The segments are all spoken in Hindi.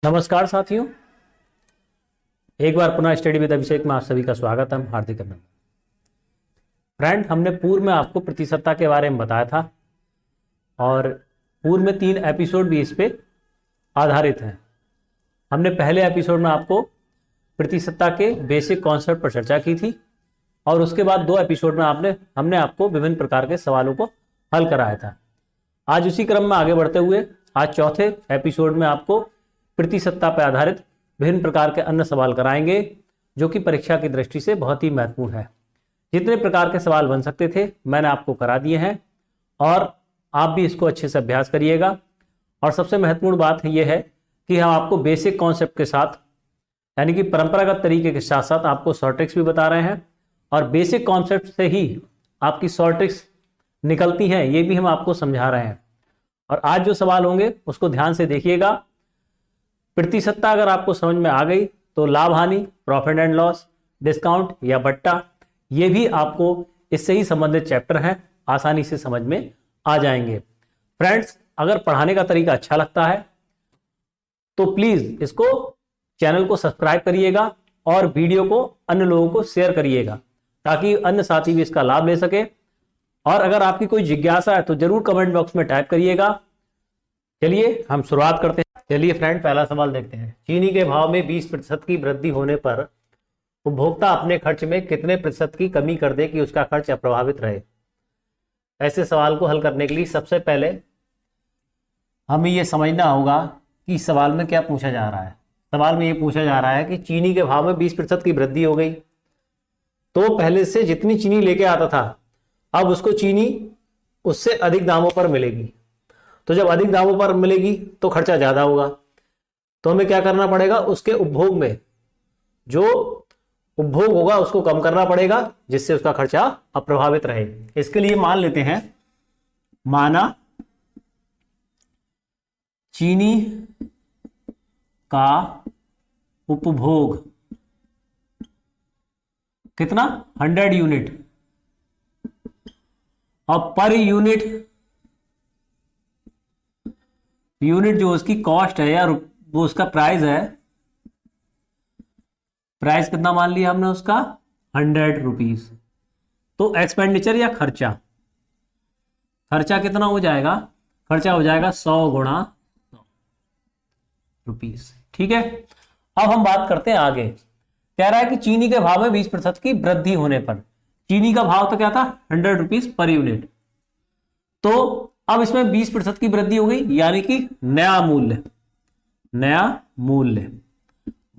नमस्कार साथियों, एक बार पुनः स्टडी विद अभिषेक में आप सभी का स्वागत है। हार्दिक अभिनंदन। फ्रेंड, हमने पूर्व में आपको प्रतिशतता के बारे में बताया था और पूर्व में 3 एपिसोड भी इस पे आधारित हैं। हमने पहले एपिसोड में आपको प्रतिशतता के बेसिक कॉन्सेप्ट पर चर्चा की थी और उसके बाद 2 एपिसोड में हमने आपको विभिन्न प्रकार के सवालों को हल कराया था। आज उसी क्रम में आगे बढ़ते हुए आज चौथे एपिसोड में आपको प्रतिशतता पर आधारित विभिन्न प्रकार के अन्य सवाल कराएंगे जो कि परीक्षा की दृष्टि से बहुत ही महत्वपूर्ण है। जितने प्रकार के सवाल बन सकते थे मैंने आपको करा दिए हैं और आप भी इसको अच्छे से अभ्यास करिएगा। और सबसे महत्वपूर्ण बात यह है कि हम आपको बेसिक कॉन्सेप्ट के साथ यानी कि परंपरागत तरीके के साथ साथ आपको शॉर्ट ट्रिक्स भी बता रहे हैं और बेसिक कॉन्सेप्ट से ही आपकी शॉर्ट ट्रिक्स निकलती हैं ये भी हम आपको समझा रहे हैं। और आज जो सवाल होंगे उसको ध्यान से देखिएगा। प्रतिशतता अगर आपको समझ में आ गई तो लाभ हानि, प्रॉफिट एंड लॉस, डिस्काउंट या बट्टा, ये भी आपको इससे ही संबंधित चैप्टर हैं, आसानी से समझ में आ जाएंगे। फ्रेंड्स, अगर पढ़ाने का तरीका अच्छा लगता है तो प्लीज इसको चैनल को सब्सक्राइब करिएगा और वीडियो को अन्य लोगों को शेयर करिएगा ताकि अन्य साथी भी इसका लाभ ले सके। और अगर आपकी कोई जिज्ञासा है तो जरूर कमेंट बॉक्स में टाइप करिएगा। चलिए हम शुरुआत करते हैं। चलिए फ्रेंड, पहला सवाल देखते हैं। चीनी के भाव में 20% की वृद्धि होने पर उपभोक्ता अपने खर्च में कितने प्रतिशत की कमी कर दे कि उसका खर्च अप्रभावित रहे। ऐसे सवाल को हल करने के लिए सबसे पहले हमें यह समझना होगा कि सवाल में क्या पूछा जा रहा है। सवाल में यह पूछा जा रहा है कि चीनी के भाव में 20% की वृद्धि हो गई तो पहले से जितनी चीनी लेके आता था अब उसको चीनी उससे अधिक दामों पर मिलेगी। तो जब अधिक दामों पर मिलेगी तो खर्चा ज्यादा होगा, तो हमें क्या करना पड़ेगा, उसके उपभोग में जो उपभोग होगा उसको कम करना पड़ेगा जिससे उसका खर्चा अप्रभावित रहे। इसके लिए मान लेते हैं, माना चीनी का उपभोग कितना 100 यूनिट और पर यूनिट जो उसकी कॉस्ट है या वो उसका प्राइस है, प्राइस कितना मान लिया हमने उसका 100 रुपीज। तो एक्सपेंडिचर या खर्चा कितना हो जाएगा, खर्चा हो जाएगा 100 गुणा 100 रुपीज। ठीक है, अब हम बात करते हैं आगे। कह रहा है कि चीनी के भाव में 20% की वृद्धि होने पर, चीनी का भाव तो क्या था 100 रुपीज पर यूनिट, तो अब इसमें 20% की वृद्धि हो गई यानी कि नया मूल्य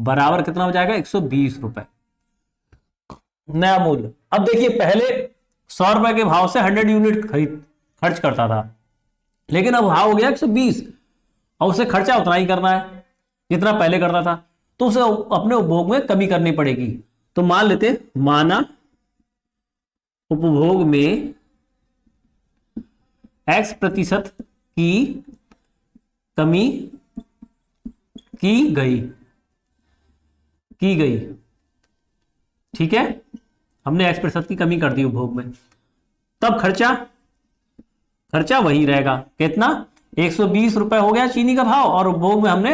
बराबर कितना हो जाएगा 120 रुपए नया मूल्य। अब देखिए, पहले 100 रुपए के भाव से 100 यूनिट खर्च करता था, लेकिन अब भाव हो गया 120 और उसे खर्चा उतना ही करना है जितना पहले करता था, तो उसे अपने उपभोग में कमी करनी पड़ेगी। तो मान लेते, माना उपभोग में X% की कमी की गई। ठीक है, हमने X% की कमी कर दी उपभोग में, तब खर्चा वही रहेगा। कितना 120 रुपए हो गया चीनी का भाव और उपभोग में हमने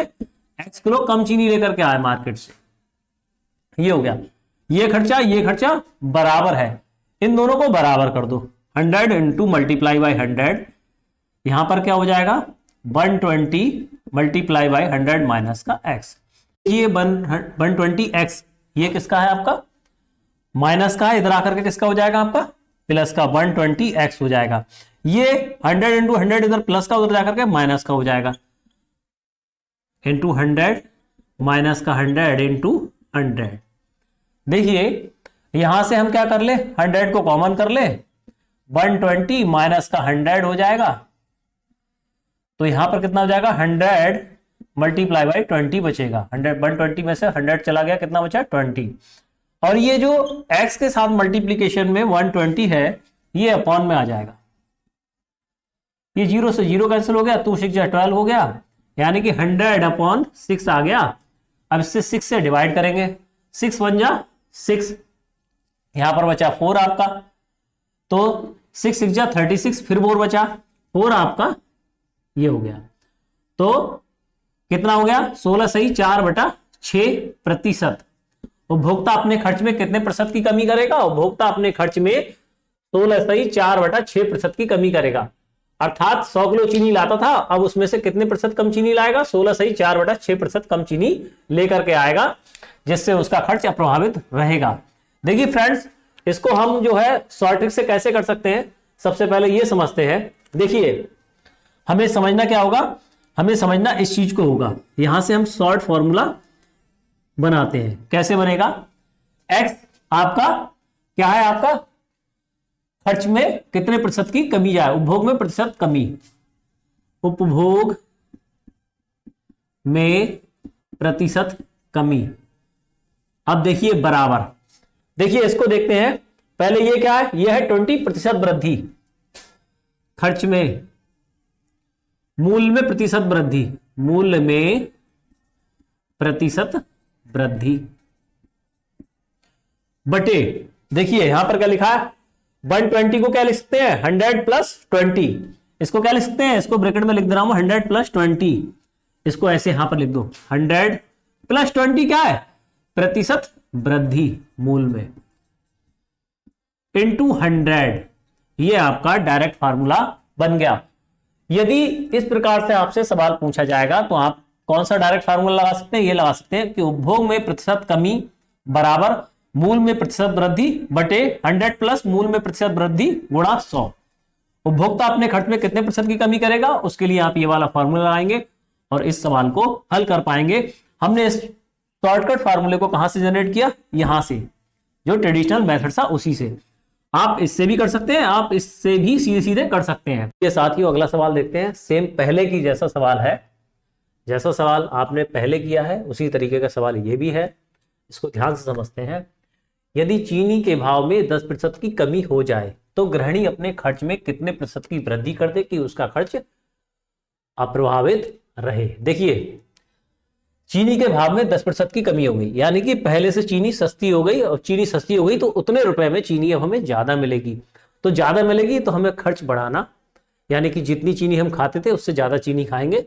X किलो कम चीनी लेकर के आए मार्केट से, ये हो गया। ये खर्चा बराबर है, इन दोनों को बराबर कर दो। 100 इंटू मल्टीप्लाई बाई 100, यहां पर क्या हो जाएगा 120 मल्टीप्लाई बाई 100 माइनस का x। ये 120x ये किसका है आपका, माइनस का है, इधर आकर के किसका हो जाएगा आपका प्लस का, 120x हो जाएगा। ये 100 इंटू 100 इधर प्लस का, उधर जाकर के माइनस का हो जाएगा, इंटू 100 माइनस का 100 इंटू 100। देखिए यहां से हम क्या कर ले, 100 को कॉमन कर ले, 120 माइनस का 100 हो जाएगा, तो यहां पर कितना हो जाएगा 100 मल्टीप्लाई बाई 20 बचेगा। 120 में से 100 चला गया, कितना बचा 20। और ये जो x के साथ मल्टीप्लीकेशन में 120 है ये अपॉन में आ जाएगा, ये 0 से 0 कैंसिल हो गया, 2 6 12 हो गया, यानी कि 100 अपॉन 6 आ गया। अब इससे 6 से डिवाइड करेंगे, 6 1 जा 6, यहां पर बचा 4 आपका, तो 6 6 जा 36, फिर 4 बचा 4 आपका, ये हो गया। तो कितना हो गया 16 सही 4/6%। उपभोक्ता अपने खर्च में कितने प्रतिशत की कमी करेगा? उपभोक्ता अपने खर्च में 16 सही 4/6% की कमी करेगा। अर्थात 100 किलो चीनी लाता था, अब उसमें से कितने प्रतिशत कम चीनी लाएगा? 16 सही 4/6% कम चीनी लेकर के आएगा, जिससे उसका खर्च अप्रभावित रहेगा। देखिए फ्रेंड्स, इसको हम जो है शॉर्ट ट्रिक से कैसे कर सकते हैं, सबसे पहले ये समझते हैं। देखिए हमें समझना क्या होगा, हमें समझना इस चीज को होगा। यहां से हम शॉर्ट फॉर्मूला बनाते हैं। कैसे बनेगा? एक्स आपका क्या है? आपका खर्च में कितने प्रतिशत की कमी जाए, उपभोग में प्रतिशत कमी, उपभोग में प्रतिशत कमी। अब देखिए बराबर, देखिए इसको देखते हैं पहले। ये क्या है? ये है 20% वृद्धि खर्च में, मूल्य में प्रतिशत वृद्धि, मूल्य में प्रतिशत वृद्धि बटे, देखिए यहां पर क्या लिखा है? 120 को क्या लिख सकते हैं? 100 प्लस 20। इसको क्या लिख सकते हैं? इसको ब्रैकेट में लिख दे रहा हूं 100 प्लस 20। इसको ऐसे यहां पर लिख दो 100 प्लस 20 क्या है? प्रतिशत वृद्धि मूल में इंटू 100। ये आपका डायरेक्ट फार्मूला बन गया। यदि इस प्रकार से आपसे सवाल पूछा जाएगा तो आप कौन सा डायरेक्ट फार्मूला लगा सकते हैं? ये लगा सकते हैं कि उपभोग में प्रतिशत कमी बराबर मूल में प्रतिशत वृद्धि बटे 100 प्लस मूल में प्रतिशत वृद्धि गुणा 100। उपभोक्ता अपने खर्च में कितने प्रतिशत की कमी करेगा, उसके लिए आप ये वाला फार्मूला लगाएंगे और इस सवाल को हल कर पाएंगे। हमने इस शॉर्टकट फार्मूले को कहां से जनरेट किया? यहां से, जो ट्रेडिशनल मेथड था उसी से। आप इससे भी कर सकते हैं, आप इससे भी सीधे सीधे कर सकते हैं। ये साथियों अगला सवाल देखते हैं। सेम पहले की जैसा सवाल है, जैसा सवाल आपने पहले किया है उसी तरीके का सवाल ये भी है। इसको ध्यान से समझते हैं। यदि चीनी के भाव में 10% की कमी हो जाए तो गृहिणी अपने खर्च में कितने प्रतिशत की वृद्धि कर दे कि उसका खर्च अप्रभावित रहे? देखिए चीनी के भाव में 10% की कमी हो गई, यानी कि पहले से चीनी सस्ती हो गई, और चीनी सस्ती हो गई तो उतने रुपए में चीनी अब हमें ज्यादा मिलेगी। तो ज्यादा मिलेगी तो हमें खर्च बढ़ाना, यानी कि जितनी चीनी हम खाते थे उससे ज्यादा चीनी खाएंगे,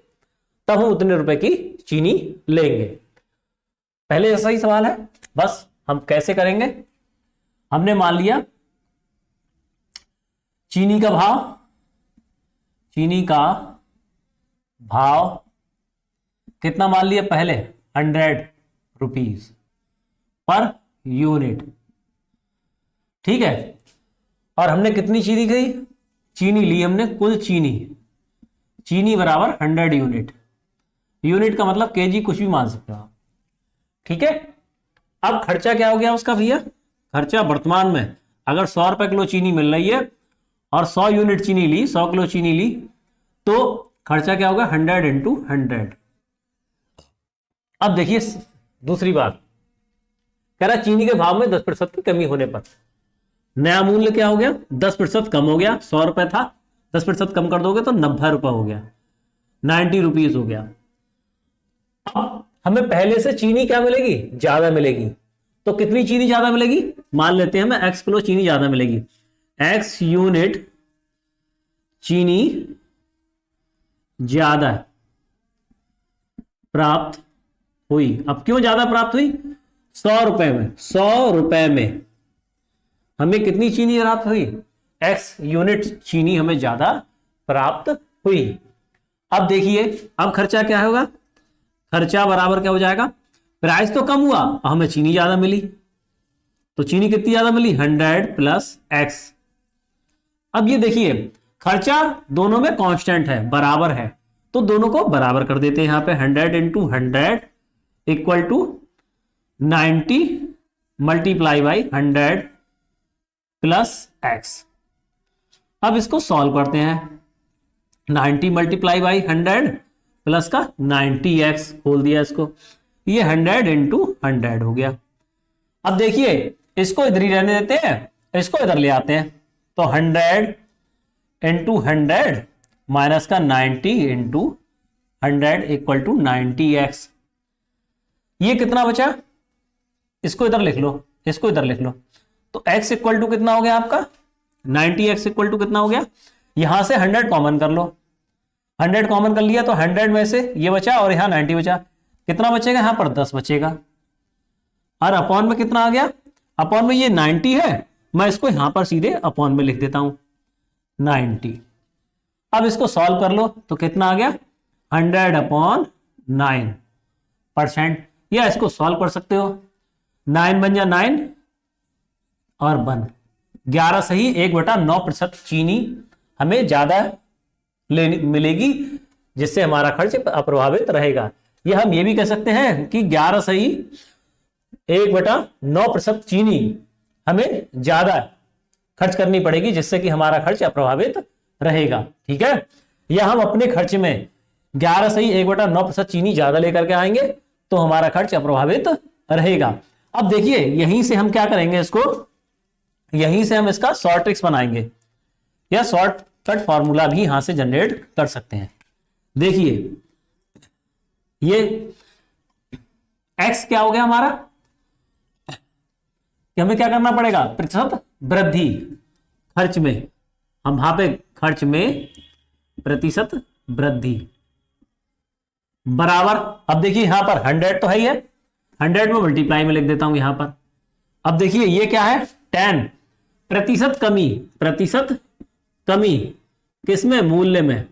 तब हम उतने रुपए की चीनी लेंगे। पहले ऐसा ही सवाल है, बस हम कैसे करेंगे? हमने मान लिया चीनी का भाव कितना मान लिया? पहले 100 रुपीज पर यूनिट, ठीक है। और हमने कितनी चीनी ली? चीनी ली हमने कुल चीनी बराबर 100 यूनिट। यूनिट का मतलब केजी, कुछ भी मान सकते हो आप, ठीक है। अब खर्चा क्या हो गया उसका भैया? खर्चा वर्तमान में अगर 100 रुपए किलो चीनी मिल रही है और 100 यूनिट चीनी ली, 100 किलो चीनी ली, तो खर्चा क्या होगा? 100 इंटू 100। अब देखिए दूसरी बात, कह रहा चीनी के भाव में 10% की कमी होने पर नया मूल्य क्या हो गया? 10% कम हो गया। 100 रुपए था, 10% कम कर दोगे तो 90 रुपए हो गया, 90 रुपीज हो गया। अब हमें पहले से चीनी क्या मिलेगी? ज्यादा मिलेगी। तो कितनी चीनी ज्यादा मिलेगी? मान लेते हैं हमें x किलो चीनी ज्यादा मिलेगी, x यूनिट चीनी ज्यादा प्राप्त हुई। अब क्यों ज्यादा प्राप्त हुई? 100 रुपए में, 100 रुपए में हमें कितनी चीनी प्राप्त हुई? x यूनिट चीनी हमें ज्यादा प्राप्त हुई। अब देखिए अब खर्चा क्या होगा? खर्चा बराबर क्या हो जाएगा? प्राइस तो कम हुआ, हमें चीनी ज्यादा मिली, तो चीनी कितनी ज्यादा मिली? 100 प्लस x। अब ये देखिए खर्चा दोनों में कांस्टेंट है, बराबर है, तो दोनों को बराबर कर देते हैं। यहां पे 100 into 100 equal to 90 multiply by 100 plus x। अब इसको सॉल्व करते हैं। 90 मल्टीप्लाई बाई 100 प्लस का 90x, खोल दिया इसको, ये 100 इंटू 100 हो गया। अब देखिए इसको इधर ही रहने देते हैं, इसको इधर ले आते हैं, तो 100 इंटू 100 माइनस का 90 इंटू 100 इक्वल टू 90x। ये कितना बचा? इसको इधर लिख लो, इसको इधर लिख लो, तो x इक्वल टू कितना हो गया आपका? 90x इक्वल टू कितना हो गया? यहां से 100 कॉमन कर लो, 100 कॉमन कर लिया तो 100 में से ये बचा और यहां 90 बचा, कितना बचेगा यहां पर 10 बचेगा। और अपॉन में कितना आ गया, अपॉन में ये 90 है, मैं इसको यहां पर सीधे अपॉन में लिख देता हूं 90। अब इसको सॉल्व कर लो तो कितना आ गया 100/9%, या इसको सॉल्व कर सकते हो 9 बन जा 9 और 1, 11 सही 1/9% चीनी हमें ज्यादा मिलेगी, जिससे हमारा खर्च अप्रभावित रहेगा। या हम ये भी कह सकते हैं कि 11 सही 1/9% चीनी हमें ज्यादा खर्च करनी पड़ेगी, जिससे कि हमारा खर्च अप्रभावित रहेगा। ठीक है, या हम अपने खर्च में 11 सही 1/9% चीनी ज्यादा लेकर के आएंगे तो हमारा खर्च अप्रभावित रहेगा। अब देखिए यहीं से हम क्या करेंगे, इसको यहीं से हम इसका शॉर्ट ट्रिक्स बनाएंगे या शॉर्टकट फॉर्मूला भी यहां से जनरेट कर सकते हैं। देखिए ये x क्या हो गया हमारा, कि हमें क्या करना पड़ेगा, प्रतिशत वृद्धि खर्च में, हम वहां पे खर्च में प्रतिशत वृद्धि बराबर, अब देखिए यहां पर 100 तो है ही है, 100 में मल्टीप्लाई में लिख देता हूं यहां पर। अब देखिए ये क्या है 10, प्रतिशत कमी, प्रतिशत कमी किसमें, मूल्य में,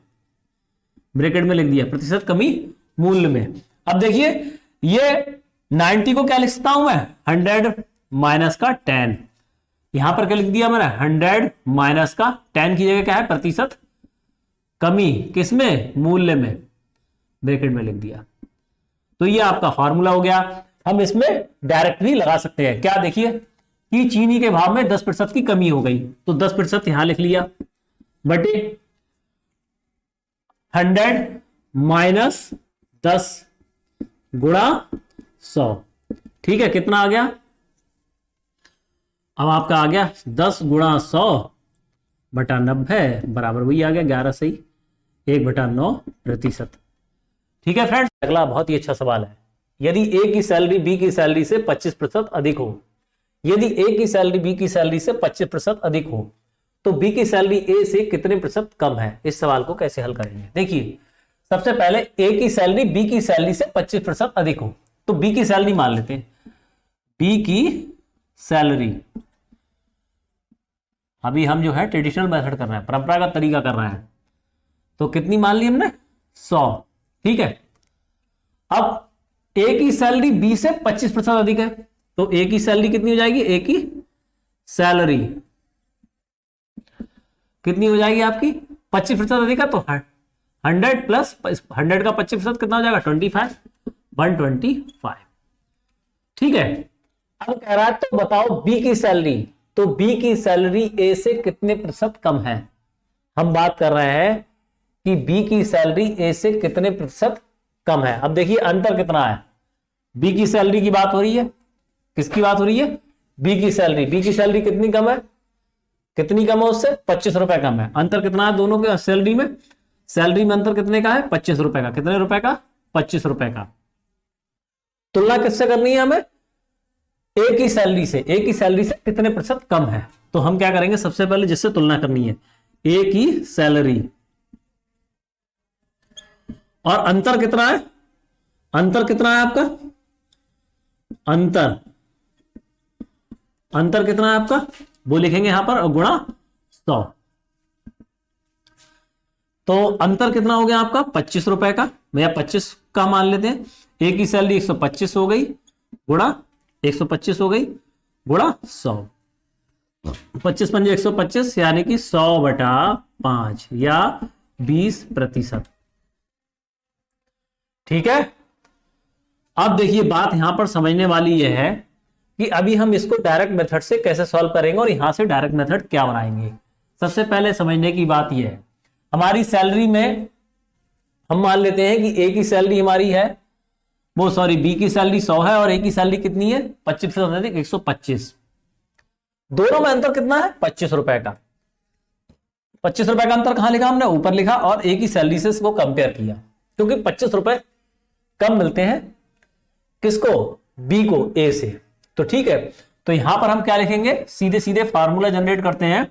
ब्रैकेट में लिख दिया प्रतिशत कमी मूल्य में। अब देखिए ये 90 को क्या लिख सकता हूं मैं, 100 माइनस का 10, यहां पर क्या लिख दिया मैंने 100 माइनस का 10 की जगह क्या है प्रतिशत कमी किसमें, मूल्य में, ब्रैकेट में लिख दिया। तो ये आपका फॉर्मूला हो गया। हम इसमें डायरेक्ट भी लगा सकते हैं, क्या देखिए कि चीनी के भाव में 10% की कमी हो गई तो 10% यहां लिख लिया बटे 100 माइनस 10 गुणा 100। ठीक है, कितना आ गया, अब आपका आ गया 10 गुणा 100/90 बराबर वही आ गया 11 सही 1/9%। ठीक है फ्रेंड्स, अगला बहुत ही अच्छा सवाल है, यदि ए की सैलरी बी की सैलरी से 25% अधिक हो, यदि ए की सैलरी बी की सैलरी से 25% अधिक हो तो बी की सैलरी ए से कितने प्रतिशत कम है, इस सवाल को कैसे हल करेंगे। देखिए सबसे पहले ए की सैलरी बी की सैलरी से 25% अधिक हो तो बी की सैलरी मान लेते हैं, बी की सैलरी, अभी हम जो है ट्रेडिशनल मेथड कर रहे हैं, परंपरागत तरीका कर रहे हैं, तो कितनी मान ली हमने 100। ठीक है, अब ए की सैलरी बी से 25% अधिक है तो ए की सैलरी कितनी हो जाएगी, ए की सैलरी कितनी हो जाएगी आपकी 25% अधिक है तो 100 प्लस 100 का 25% कितना हो जाएगा 25, 125। ठीक है, अब कह रहा है तो बताओ बी की सैलरी, तो बी की सैलरी ए से कितने प्रतिशत कम है। हम बात कर रहे हैं कि बी की सैलरी ए से कितने प्रतिशत कम है। अब देखिए अंतर कितना है, बी की सैलरी की बात हो रही है, किसकी बात हो रही है, बी की सैलरी, बी की सैलरी कितनी कम है, कितनी कम है उससे 25 रुपए कम है। अंतर कितना है दोनों के सैलरी में, सैलरी में अंतर कितने का है 25 रुपए का, कितने रुपए का 25 रुपए का। तुलना किससे करनी है हमें, ए की सैलरी से, ए की सैलरी से कितने प्रतिशत कम है। तो हम क्या करेंगे, सबसे पहले जिससे तुलना करनी है ए की सैलरी, और अंतर कितना है, अंतर कितना है आपका, अंतर, अंतर कितना है आपका वो लिखेंगे यहां पर और गुणा 100। तो अंतर कितना हो गया आपका 25 रुपए का, भैया 25 का मान लेते हैं, ए की सैलरी 125 हो गई गुणा 125 हो गई गुणा 100, 25 पंजे 125 यानी कि 100/5 या 20%। ठीक है, अब देखिए बात यहां पर समझने वाली यह है कि अभी हम इसको डायरेक्ट मेथड से कैसे सॉल्व करेंगे और यहां से डायरेक्ट मेथड क्या बनाएंगे। सबसे पहले समझने की बात यह है, हमारी सैलरी में हम मान लेते हैं कि ए की सैलरी हमारी है वो सॉरी बी की सैलरी 100 है और ए की सैलरी कितनी है 25% 125, दोनों में अंतर कितना है 25 रुपए का। 25 रुपए का अंतर कहां लिखा हमने, ऊपर लिखा, और ए की सैलरी से इसको कंपेयर किया क्योंकि 25 रुपए कम मिलते हैं किसको, बी को ए से। तो ठीक है, तो यहां पर हम क्या लिखेंगे, सीधे सीधे फार्मूला जनरेट करते हैं।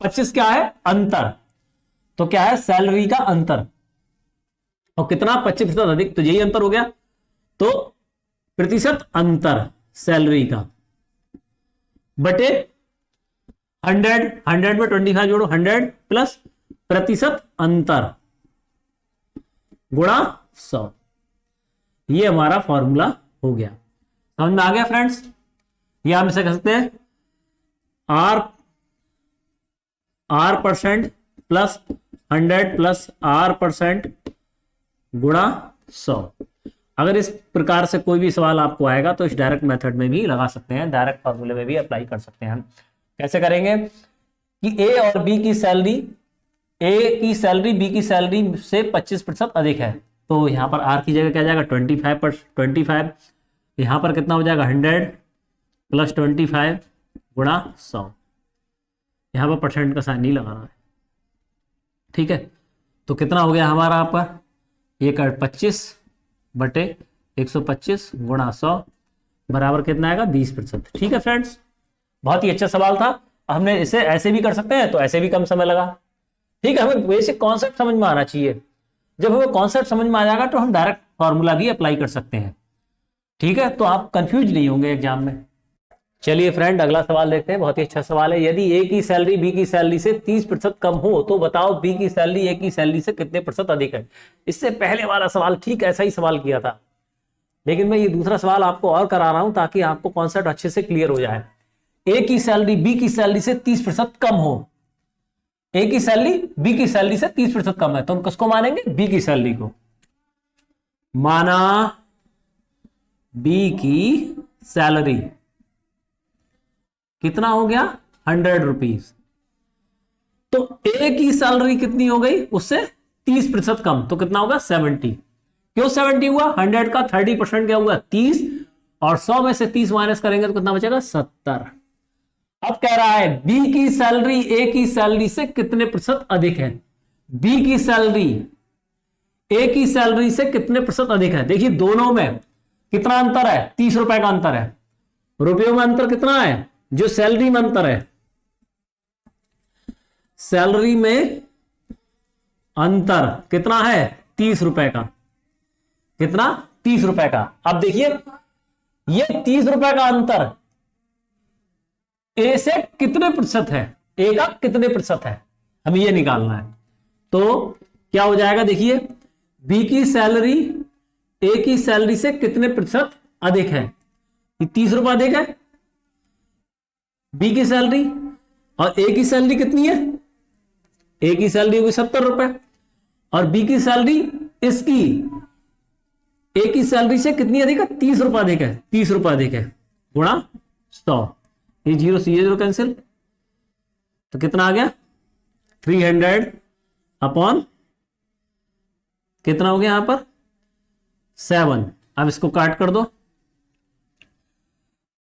25 क्या है अंतर, तो क्या है सैलरी का अंतर, और कितना 25% अधिक, तो यही अंतर हो गया। तो प्रतिशत अंतर सैलरी का बटे 100 में 25 जोड़ो, 100 प्लस प्रतिशत अंतर गुणा 100, ये हमारा फॉर्मूला हो गया। समझ में आ गया फ्रेंड्स? ये हम इसे कह सकते हैं are percent plus 100 plus are percent गुणा 100। अगर इस प्रकार से कोई भी सवाल आपको आएगा तो इस डायरेक्ट मेथड में भी लगा सकते हैं, डायरेक्ट फॉर्मूले में भी अप्लाई कर सकते हैं। कैसे करेंगे कि ए और बी की सैलरी, ए की सैलरी बी की सैलरी से 25% अधिक है, तो यहां पर आर की जगह क्या जाएगा 25, यहां पर कितना हो जाएगा 100 प्लस 25 गुणा 100। यहां पर परसेंट का साइन नहीं लगाना है, ठीक है। तो कितना हो गया हमारा यहाँ पर, ये 25 बटे 125 गुणा 100 बराबर कितना आएगा 20%। ठीक है फ्रेंड्स, बहुत ही अच्छा सवाल था। हमने इसे ऐसे भी कर सकते हैं, तो ऐसे भी कम समय लगा। ठीक है, हमें बेसिक कॉन्सेप्ट समझ में आना चाहिए। जब हमें कॉन्सेप्ट समझ में आ जाएगा तो हम डायरेक्ट फॉर्मूला भी अप्लाई कर सकते हैं। ठीक है, तो आप कंफ्यूज नहीं होंगे एग्जाम में। चलिए फ्रेंड, अगला सवाल देखते हैं। बहुत ही अच्छा सवाल है। यदि ए की सैलरी बी की सैलरी से 30% कम हो तो बताओ बी की सैलरी ए की सैलरी से कितने प्रतिशत अधिक है। इससे पहले वाला सवाल ठीक ऐसा ही सवाल किया था, लेकिन मैं ये दूसरा सवाल आपको और करा रहा हूं ताकि आपको कॉन्सेप्ट अच्छे से क्लियर हो जाए। ए की सैलरी बी की सैलरी से 30% कम हो, ए की सैलरी बी की सैलरी से 30% कम है, तो हम किसको मानेंगे, बी की सैलरी को। माना बी की सैलरी कितना हो गया 100 रुपीज, तो ए की सैलरी कितनी हो गई उससे 30% कम, तो कितना होगा 70। क्यों 70 हुआ, 100 का 30% क्या हुआ 30, और 100 में से 30 माइनस करेंगे तो कितना बचेगा 70। अब कह रहा है बी की सैलरी ए की सैलरी से कितने प्रतिशत अधिक है। बी की सैलरी ए की सैलरी से कितने प्रतिशत अधिक है। देखिए दोनों में कितना अंतर है, 30 रुपए का अंतर है। रुपयों में अंतर कितना है, जो सैलरी में अंतर है, सैलरी में अंतर कितना है 30 रुपए का, कितना 30 रुपए का। अब देखिए ये 30 रुपए का अंतर ए से कितने प्रतिशत है, ए का कितने प्रतिशत है, हमें ये निकालना है। तो क्या हो जाएगा, देखिए बी की सैलरी ए की सैलरी से कितने प्रतिशत अधिक है, ये 30 रुपए अधिक है बी की सैलरी, और ए की सैलरी कितनी है, ए की सैलरी होगी 70 रुपए, और बी की सैलरी इसकी ए की सैलरी से कितनी अधिक है 30 रुपए अधिक है, 30 रुपए अधिक है गुणा 100, ये 0 से 0 कैंसिल, तो कितना आ गया 300 अपॉन कितना हो गया यहां पर 7। अब इसको काट कर दो,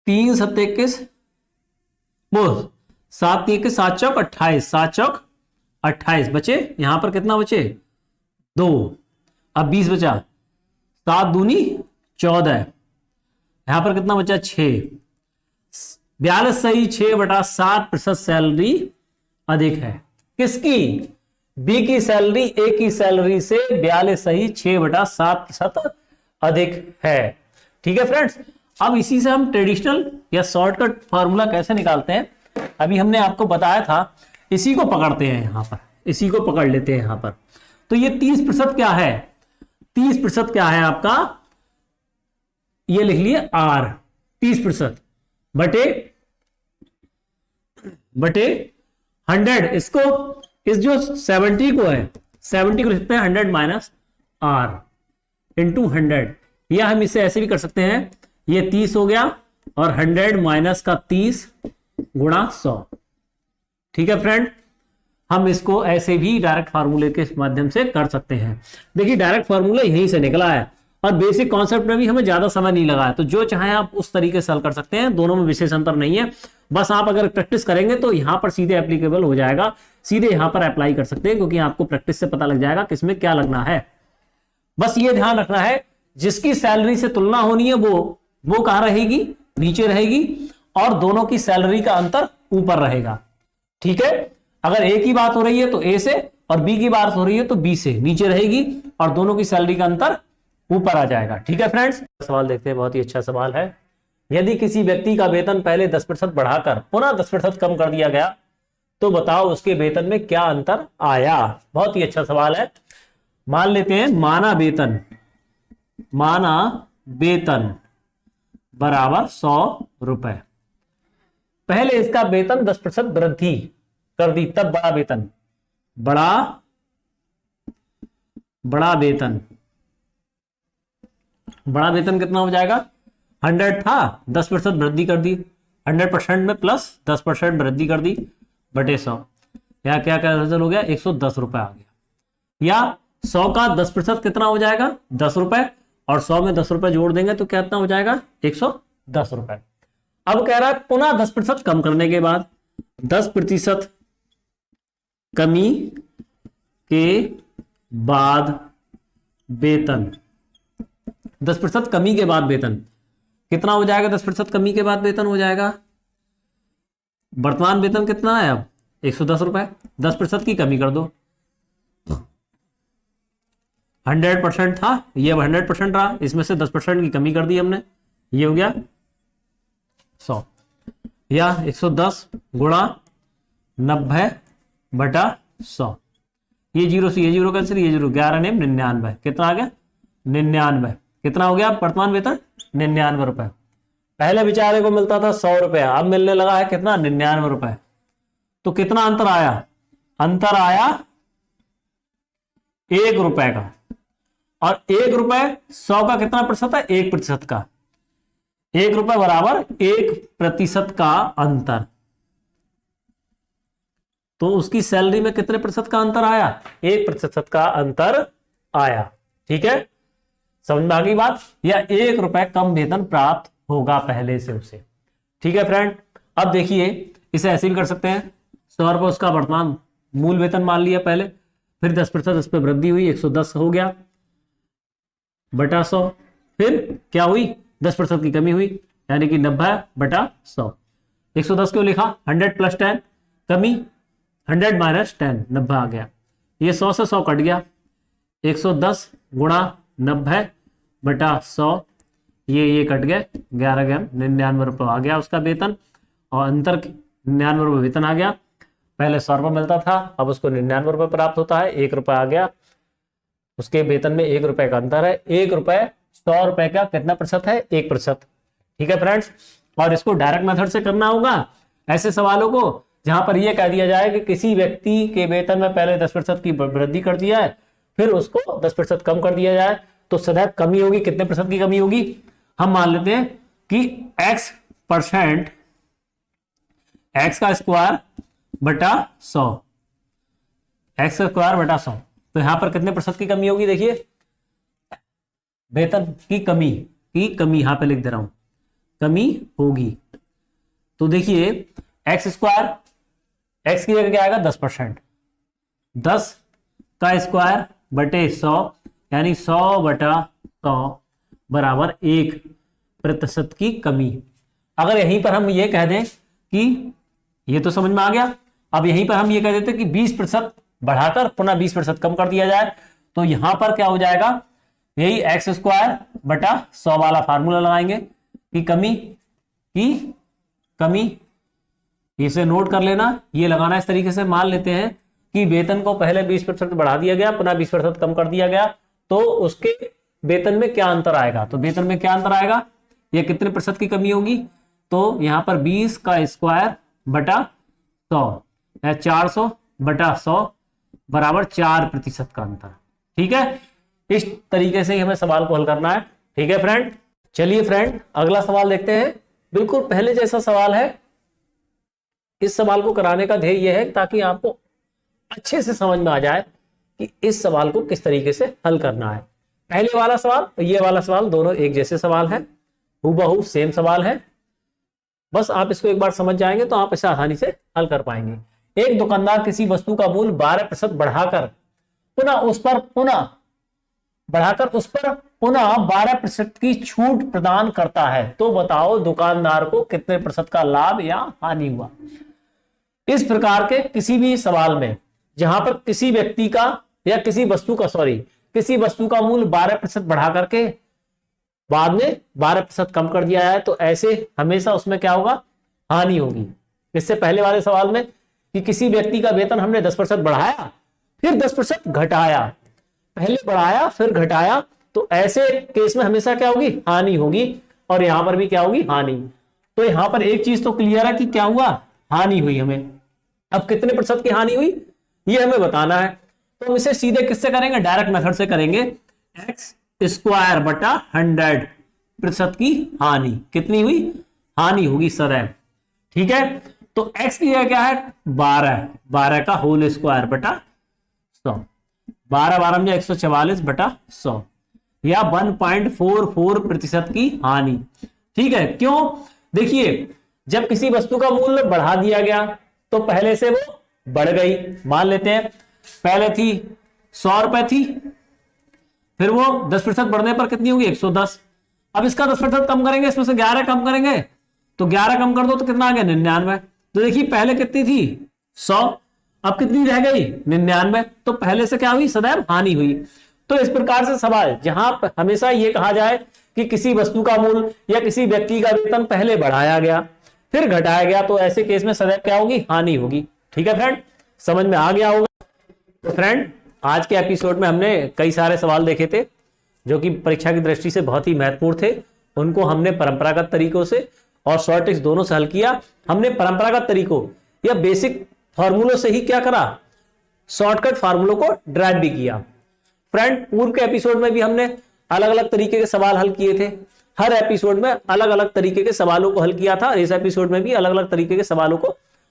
3 7 21 वो 7 3 21 7 चौक 28, 7 चौक 28 बचे, यहां पर कितना बचे 2, अब 20 बचा, 7 दूनी 14, यहां पर कितना बचा 6, 42 सही 6/7% सैलरी अधिक है। किसकी, बी की सैलरी ए की सैलरी से 42 सही 6/7% अधिक है। ठीक है फ्रेंड्स, अब इसी से हम ट्रेडिशनल या शॉर्टकट फॉर्मूला कैसे निकालते हैं, अभी हमने आपको बताया था, इसी को पकड़ते हैं यहां पर, इसी को पकड़ लेते हैं यहां पर। तो ये 30% क्या है, 30% क्या है आपका, ये लिख लिए आर, 30% बटे 100, इसको इस जो 70 को है 70 को लिखते हैं 100 माइनस आर इंटू 100, या हम इसे ऐसे भी कर सकते हैं, ये 30 हो गया और 100 माइनस का 30 गुणा 100। ठीक है फ्रेंड, हम इसको ऐसे भी डायरेक्ट फार्मूले के माध्यम से कर सकते हैं। देखिए डायरेक्ट फार्मूला यहीं से निकला है और बेसिक कॉन्सेप्ट में भी हमें ज्यादा समय नहीं लगा है, तो जो चाहे आप उस तरीके से हल कर सकते हैं, दोनों में विशेष अंतर नहीं है। बस आप अगर प्रैक्टिस करेंगे तो यहां पर सीधे एप्लीकेबल हो जाएगा, सीधे यहां पर अप्लाई कर सकते हैं, क्योंकि आपको प्रैक्टिस से पता लग जाएगा किसमें क्या लगना है। बस ये ध्यान रखना है, जिसकी सैलरी से तुलना होनी है वो कहां रहेगी, नीचे रहेगी, और दोनों की सैलरी का अंतर ऊपर रहेगा। ठीक है, अगर ए की बात हो रही है तो ए से, और बी की बात हो रही है तो बी से नीचे रहेगी, और दोनों की सैलरी का अंतर ऊपर आ जाएगा। ठीक है फ्रेंड्स, सवाल देखते हैं, बहुत ही अच्छा सवाल है। यदि किसी व्यक्ति का वेतन पहले 10% बढ़ाकर पुनः 10% कम कर दिया गया तो बताओ उसके वेतन में क्या अंतर आया। बहुत ही अच्छा सवाल है। मान लेते हैं माना वेतन बराबर 100 रुपए। पहले इसका वेतन 10% वृद्धि कर दी, तब बड़ा वेतन बड़ा वेतन कितना हो जाएगा? 100 था, 10% वृद्धि कर दी, 100% में प्लस 10% वृद्धि कर दी बटे 100, या क्या क्या रिजल्ट हो गया? 110 रुपए आ गया। या 100 का 10% कितना हो जाएगा? 10 रुपए, और 100 में 10 रुपए जोड़ देंगे तो कितना हो जाएगा? 110 रुपए। अब कह रहा है पुनः 10% कम करने के बाद, 10% कमी के बाद वेतन, 10% कमी के बाद वेतन कितना हो जाएगा? 10% कमी के बाद वेतन हो जाएगा, वर्तमान वेतन कितना है अब? 110 रुपए। 10% की कमी कर दो, 100% था, ये अब 100% रहा, इसमें से 10% की कमी कर दी हमने, ये हो गया 100। या 110 गुणा 90 बटा 100, ये जीरो से ये जीरो कैंसिल, ये जीरो, 11 ने 99, कितना आ गया? 99। कितना हो गया वर्तमान वेतन? 99 रुपए। पहले बेचारे को मिलता था 100 रुपया, अब मिलने लगा है कितना? 99 रुपए। तो कितना अंतर आया? अंतर आया 1 रुपए का। और 1 रुपए 100 का कितना प्रतिशत है? 1% का। 1 रुपए बराबर 1% का अंतर। तो उसकी सैलरी में कितने प्रतिशत का अंतर आया? 1% का अंतर आया। ठीक है, समझ में आ गई बात? या 1 रुपए कम वेतन प्राप्त होगा पहले से उसे। ठीक है फ्रेंड, अब देखिए इसे ऐसे भी कर सकते हैं, 100 रुपए उसका वर्तमान मूल वेतन मान लिया पहले, फिर 10% इस पर वृद्धि हुई, 110 हो गया बटा 100, फिर क्या हुई? 10% की कमी हुई, यानी कि 90 बटा 100। 110 क्यों लिखा? 100 प्लस 10 कमी, 100 माइनस 10, 90 आ गया। ये 100 से 100 कट गया, 110 गुणा 90 बटा 100, ये कट गए, 11 गया, 99 रुपये आ गया उसका वेतन, और अंतर 99 रुपये वेतन आ गया। पहले 100 रुपये मिलता था, अब उसको 99 रुपये प्राप्त होता है, 1 रुपये आ गया, उसके वेतन में 1 रुपये का अंतर है। 1 रुपये 100 रुपये का कितना प्रतिशत है? 1%। ठीक है फ्रेंड्स, और इसको डायरेक्ट मेथड से करना होगा ऐसे सवालों को जहां पर यह कह दिया जाए कि किसी व्यक्ति के वेतन में पहले 10% की वृद्धि कर दिया है, फिर उसको 10% कम कर दिया जाए, तो सदैव कमी होगी। कितने प्रतिशत की कमी होगी? हम मान लेते हैं कि x% x का स्क्वायर बटा 100, x का स्क्वायर बटा 100, तो यहां पर कितने प्रतिशत की कमी होगी? देखिए वेतन की कमी यहां पे लिख दे रहा हूं, कमी होगी। तो देखिए x स्क्वायर, x की जगह क्या आएगा? 10%, 10 का स्क्वायर बटे 100, यानी 100 बटा 100 बराबर 1% की कमी। अगर यहीं पर हम ये कह दें कि ये तो समझ में आ गया, अब यहीं पर हम ये कह देते कि 20% बढ़ाकर पुनः 20% कम कर दिया जाए, तो यहां पर क्या हो जाएगा? यही एक्स स्क्वायर बटा 100 वाला फार्मूला लगाएंगे कि कमी, इसे नोट कर लेना, ये लगाना इस तरीके से। मान लेते हैं कि वेतन को पहले 20% बढ़ा दिया गया, पुनः 20% कम कर दिया गया, तो उसके वेतन में क्या अंतर आएगा? तो वेतन में क्या अंतर आएगा? ये कितने प्रतिशत की कमी होगी? तो यहां पर 20 का स्क्वायर बटा 100 या 400 बटा 100 बराबर 4% का अंतर। ठीक है, इस तरीके से ही हमें सवाल को हल करना है। ठीक है फ्रेंड, चलिए फ्रेंड अगला सवाल देखते हैं। बिल्कुल पहले जैसा सवाल है। इस सवाल को कराने का ध्येय यह है ताकि आपको अच्छे से समझ में आ जाए कि इस सवाल को किस तरीके से हल करना है। पहले वाला सवाल और ये वाला सवाल दोनों एक जैसे सवाल है, हूबहू सेम सवाल है। बस आप इसको एक बार समझ जाएंगे तो आप इसे आसानी से हल कर पाएंगे। एक दुकानदार किसी वस्तु का मूल्य 12% बढ़ाकर उस पर पुनः 12% की छूट प्रदान करता है, तो बताओ दुकानदार को कितने प्रतिशत का लाभ या हानि हुआ। इस प्रकार के किसी भी सवाल में जहां पर किसी व्यक्ति का या किसी किसी वस्तु का मूल्य 12% बढ़ा करके बाद में 12% कम कर दिया जाए तो ऐसे हमेशा उसमें क्या होगा, हानि होगी। इससे पहले वाले सवाल में कि किसी व्यक्ति का वेतन हमने 10% बढ़ाया फिर 10% घटाया, पहले बढ़ाया फिर घटाया, तो ऐसे केस में हमेशा क्या होगी, हानि होगी। और यहां पर भी क्या होगी, हानि। तो यहां पर एक चीज तो क्लियर है कि क्या हुआ, हानि हुई हमें। अब कितने प्रतिशत की हानि हुई ये हमें बताना है, तो हम इसे सीधे किससे करेंगे, डायरेक्ट मेथड से करेंगे। एक्स स्क्वायर बटा 100% की हानि कितनी हुई, हानि होगी सदैव। ठीक है, तो एक्स की क्या है 12 का होल स्क्वायर बटा 100, 12 12 में 144 बटा 100 या 1.44% की हानि। ठीक है, क्यों, देखिए जब किसी वस्तु का मूल्य बढ़ा दिया गया तो पहले से वो बढ़ गई। मान लेते हैं पहले थी 100 रुपए थी, फिर वो 10% बढ़ने पर कितनी होगी 110। अब इसका 10% कम करेंगे, इसमें से 11 कम करेंगे तो 11 कम कर दो तो कितना आ गया 99। तो देखिए पहले कितनी थी 100, अब कितनी रह गई 99, तो पहले से क्या हुई, सदैव हानि हुई। तो इस प्रकार से सवाल जहां हमेशा ये कहा जाए कि किसी वस्तु का मूल्य या किसी व्यक्ति का वेतन पहले बढ़ाया गया फिर घटाया गया तो ऐसे केस में सदैव क्या होगी, हानि होगी। ठीक है फ्रेंड, समझ में आ गया होगा। तो फ्रेंड आज के एपिसोड में हमने कई सारे सवाल देखे थे जो कि परीक्षा की दृष्टि से बहुत ही महत्वपूर्ण थे। उनको हमने परंपरागत तरीकों से और शॉर्ट ट्रिक्स दोनों से हल किया। हमने परंपरागत तरीकों या बेसिक फॉर्मूलों से ही क्या करा, शॉर्टकट फार्मूलों को ड्राइव भी किया। फ्रेंड पूर्व के एपिसोड में भी हमने अलग अलग तरीके के सवाल हल किए थे, हर एपिसोड में अलग अलग तरीके के सवालों को हल किया था। इस एपिसोड में भी अलग अलग तरीके के सवालों को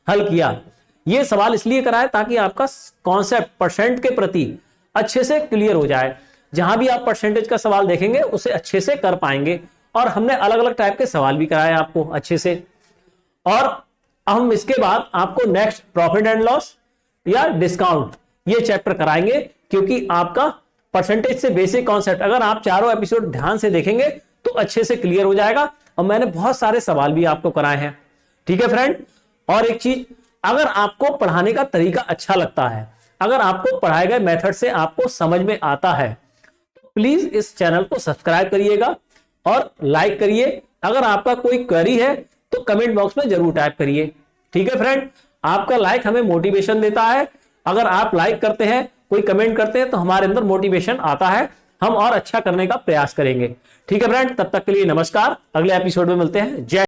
हल किया। ये सवाल इसलिए कराए ताकि आपका कॉन्सेप्ट परसेंट के प्रति अच्छे से क्लियर हो जाए। जहां भी आप परसेंटेज का सवाल देखेंगे उसे अच्छे से कर पाएंगे। और हमने अलग अलग टाइप के सवाल भी कराए आपको अच्छे से। और हम इसके बाद आपको नेक्स्ट प्रॉफिट एंड लॉस या डिस्काउंट ये चैप्टर कराएंगे, क्योंकि आपका परसेंटेज से बेसिक कॉन्सेप्ट अगर आप चारों एपिसोड ध्यान से देखेंगे तो अच्छे से क्लियर हो जाएगा। और मैंने बहुत सारे सवाल भी आपको कराए हैं। ठीक है फ्रेंड, और एक चीज, अगर आपको पढ़ाने का तरीका अच्छा लगता है, अगर आपको पढ़ाए गए मेथड से आपको समझ में आता है, तो प्लीज इस चैनल को सब्सक्राइब करिएगा और लाइक करिए। अगर आपका कोई क्वेरी है तो कमेंट बॉक्स में जरूर टाइप करिए। ठीक है फ्रेंड, आपका लाइक हमें मोटिवेशन देता है। अगर आप लाइक करते हैं, कोई कमेंट करते हैं तो हमारे अंदर मोटिवेशन आता है, हम और अच्छा करने का प्रयास करेंगे। ठीक है फ्रेंड, तब तक के लिए नमस्कार, अगले एपिसोड में मिलते हैं। जय